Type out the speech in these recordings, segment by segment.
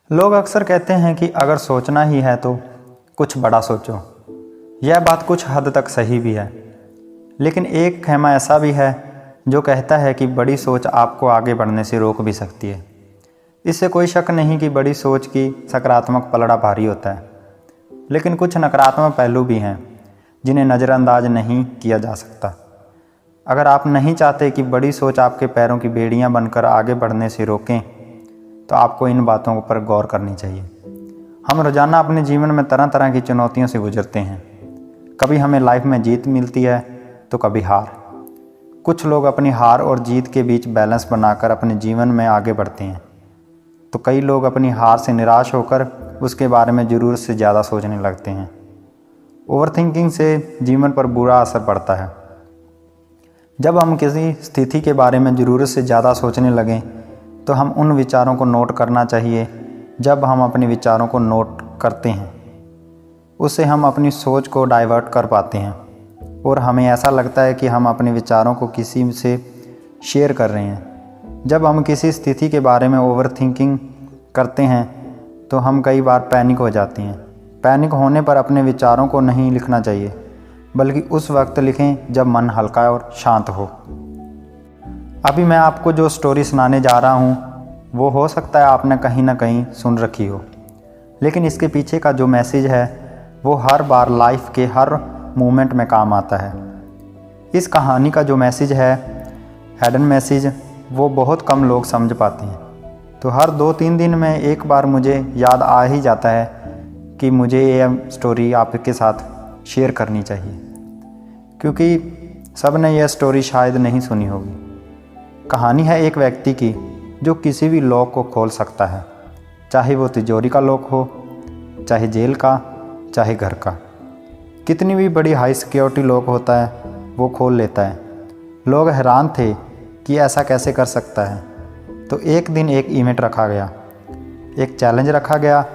लोग अक्सर कहते हैं कि अगर सोचना ही है तो कुछ बड़ा सोचो। यह बात कुछ हद तक सही भी है, लेकिन एक खेमा ऐसा भी है जो कहता है कि बड़ी सोच आपको आगे बढ़ने से रोक भी सकती है। इससे कोई शक नहीं कि बड़ी सोच की सकारात्मक पलड़ा भारी होता है, लेकिन कुछ नकारात्मक पहलू भी हैं जिन्हें नज़रअंदाज नहीं किया जा सकता। अगर आप नहीं चाहते कि बड़ी सोच आपके पैरों की बेड़ियां बनकर आगे बढ़ने से रोकें, तो आपको इन बातों पर गौर करनी चाहिए। हम रोज़ाना अपने जीवन में तरह तरह की चुनौतियों से गुजरते हैं। कभी हमें लाइफ में जीत मिलती है तो कभी हार। कुछ लोग अपनी हार और जीत के बीच बैलेंस बनाकर अपने जीवन में आगे बढ़ते हैं, तो कई लोग अपनी हार से निराश होकर उसके बारे में ज़रूरत से ज़्यादा सोचने लगते हैं। ओवरथिंकिंग से जीवन पर बुरा असर पड़ता है। जब हम किसी स्थिति के बारे में ज़रूरत से ज़्यादा सोचने लगें तो हम उन विचारों को नोट करना चाहिए। जब हम अपने विचारों को नोट करते हैं, उससे हम अपनी सोच को डाइवर्ट कर पाते हैं और हमें ऐसा लगता है कि हम अपने विचारों को किसी से शेयर कर रहे हैं। जब हम किसी स्थिति के बारे में ओवरथिंकिंग करते हैं तो हम कई बार पैनिक हो जाते हैं। पैनिक होने पर अपने विचारों को नहीं लिखना चाहिए, बल्कि उस वक्त लिखें जब मन हल्का और शांत हो। अभी मैं आपको जो स्टोरी सुनाने जा रहा हूँ वो हो सकता है आपने कहीं ना कहीं सुन रखी हो, लेकिन इसके पीछे का जो मैसेज है वो हर बार लाइफ के हर मोमेंट में काम आता है। इस कहानी का जो मैसेज है, हिडन मैसेज, वो बहुत कम लोग समझ पाते हैं। तो हर 2-3 दिन में एक बार मुझे याद आ ही जाता है कि मुझे ये स्टोरी आपके साथ शेयर करनी चाहिए, क्योंकि सब ने यह स्टोरी शायद नहीं सुनी होगी। कहानी है एक व्यक्ति की जो किसी भी लॉक को खोल सकता है, चाहे वो तिजोरी का लॉक हो, चाहे जेल का, चाहे घर का। कितनी भी बड़ी हाई सिक्योरिटी लॉक होता है वो खोल लेता है। लोग हैरान थे कि ऐसा कैसे कर सकता है। तो एक दिन एक इवेंट रखा गया, एक चैलेंज रखा गया।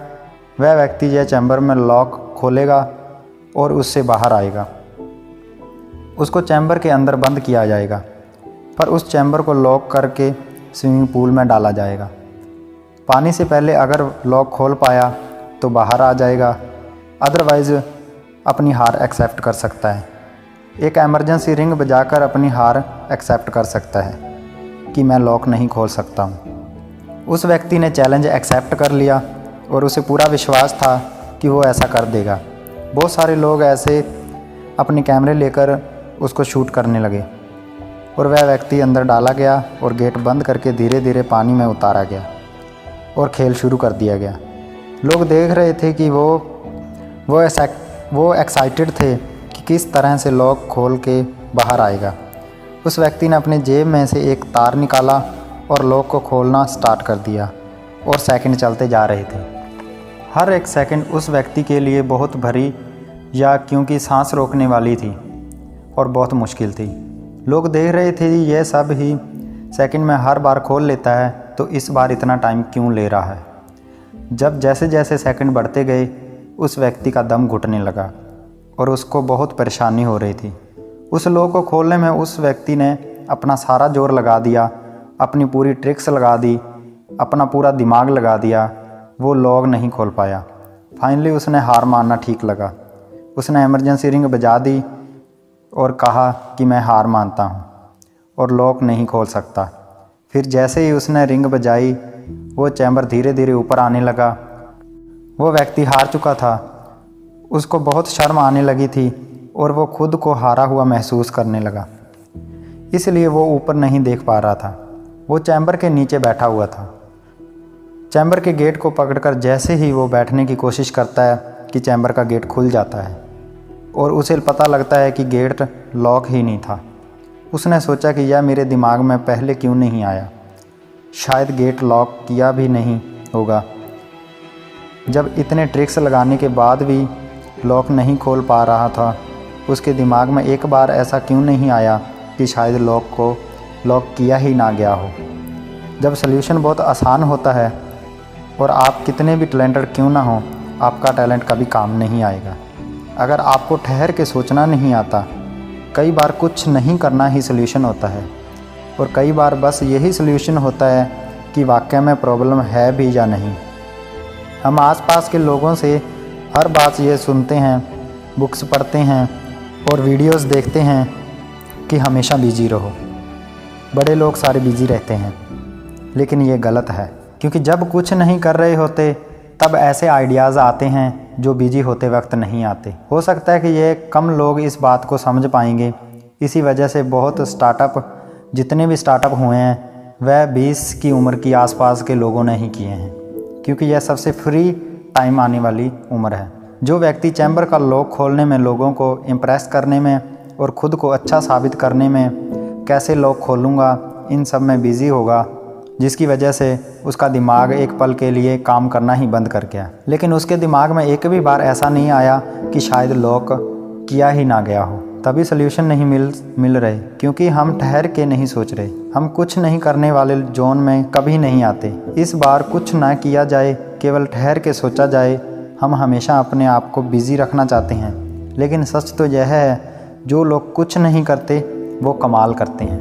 वह व्यक्ति यह चैम्बर में लॉक खोलेगा और उससे बाहर आएगा। उसको चैम्बर के अंदर बंद किया जाएगा, पर उस चैम्बर को लॉक करके स्विमिंग पूल में डाला जाएगा। पानी से पहले अगर लॉक खोल पाया तो बाहर आ जाएगा, अदरवाइज़ अपनी हार एक्सेप्ट कर सकता है। एक इमरजेंसी रिंग बजाकर अपनी हार एक्सेप्ट कर सकता है कि मैं लॉक नहीं खोल सकता हूँ। उस व्यक्ति ने चैलेंज एक्सेप्ट कर लिया और उसे पूरा विश्वास था कि वो ऐसा कर देगा। बहुत सारे लोग ऐसे अपने कैमरे लेकर उसको शूट करने लगे और वह व्यक्ति अंदर डाला गया और गेट बंद करके धीरे धीरे पानी में उतारा गया और खेल शुरू कर दिया गया। लोग देख रहे थे कि वो एक्साइटेड थे कि किस तरह से लॉक खोल के बाहर आएगा। उस व्यक्ति ने अपने जेब में से एक तार निकाला और लॉक को खोलना स्टार्ट कर दिया और सेकंड चलते जा रहे थे। हर एक सेकंड उस व्यक्ति के लिए बहुत भरी या क्योंकि सांस रोकने वाली थी और बहुत मुश्किल थी। लोग देख रहे थे यह सब ही सेकंड में हर बार खोल लेता है, तो इस बार इतना टाइम क्यों ले रहा है। जब जैसे जैसे सेकंड बढ़ते गए उस व्यक्ति का दम घुटने लगा और उसको बहुत परेशानी हो रही थी। उस लॉक को खोलने में उस व्यक्ति ने अपना सारा जोर लगा दिया, अपनी पूरी ट्रिक्स लगा दी, अपना पूरा दिमाग लगा दिया। वो लॉक नहीं खोल पाया। फाइनली उसने हार मानना ठीक लगा। उसने इमरजेंसी रिंग बजा दी और कहा कि मैं हार मानता हूँ और लॉक नहीं खोल सकता। फिर जैसे ही उसने रिंग बजाई वो चैम्बर धीरे धीरे ऊपर आने लगा। वो व्यक्ति हार चुका था। उसको बहुत शर्म आने लगी थी और वो खुद को हारा हुआ महसूस करने लगा, इसलिए वो ऊपर नहीं देख पा रहा था। वो चैम्बर के नीचे बैठा हुआ था। चैम्बर के गेट को पकड़कर जैसे ही वो बैठने की कोशिश करता है कि चैम्बर का गेट खुल जाता है और उसे पता लगता है कि गेट लॉक ही नहीं था। उसने सोचा कि यह मेरे दिमाग में पहले क्यों नहीं आया, शायद गेट लॉक किया भी नहीं होगा। जब इतने ट्रिक्स लगाने के बाद भी लॉक नहीं खोल पा रहा था, उसके दिमाग में एक बार ऐसा क्यों नहीं आया कि शायद लॉक को लॉक किया ही ना गया हो। जब सल्यूशन बहुत आसान होता है और आप कितने भी टैलेंटेड क्यों ना हो, आपका टैलेंट कभी काम नहीं आएगा। अगर आपको ठहर के सोचना नहीं आता, कई बार कुछ नहीं करना ही सल्यूशन होता है और कई बार बस यही सल्यूशन होता है कि वाकई में प्रॉब्लम है भी या नहीं। हम आसपास के लोगों से हर बात ये सुनते हैं, बुक्स पढ़ते हैं और वीडियोस देखते हैं कि हमेशा बिजी रहो। बड़े लोग सारे बिजी रहते हैं, लेकिन ये गलत है, क्योंकि जब कुछ नहीं कर रहे होते तब ऐसे आइडियाज़ आते हैं जो बिजी होते वक्त नहीं आते। हो सकता है कि ये कम लोग इस बात को समझ पाएंगे। इसी वजह से बहुत स्टार्टअप, जितने भी स्टार्टअप हुए हैं वह 20 की उम्र की आसपास के लोगों ने ही किए हैं, क्योंकि यह सबसे फ्री टाइम आने वाली उम्र है। जो व्यक्ति चैम्बर का लॉक खोलने में, लोगों को इम्प्रेस करने में और ख़ुद को अच्छा साबित करने में, कैसे लॉक खोलूँगा, इन सब में बिज़ी होगा, जिसकी वजह से उसका दिमाग एक पल के लिए काम करना ही बंद कर गया। लेकिन उसके दिमाग में एक भी बार ऐसा नहीं आया कि शायद लॉक किया ही ना गया हो। तभी सल्यूशन नहीं मिल रहे, क्योंकि हम ठहर के नहीं सोच रहे। हम कुछ नहीं करने वाले जोन में कभी नहीं आते। इस बार कुछ ना किया जाए, केवल ठहर के सोचा जाए। हम हमेशा अपने आप को बिज़ी रखना चाहते हैं, लेकिन सच तो यह है, जो लोग कुछ नहीं करते वो कमाल करते हैं।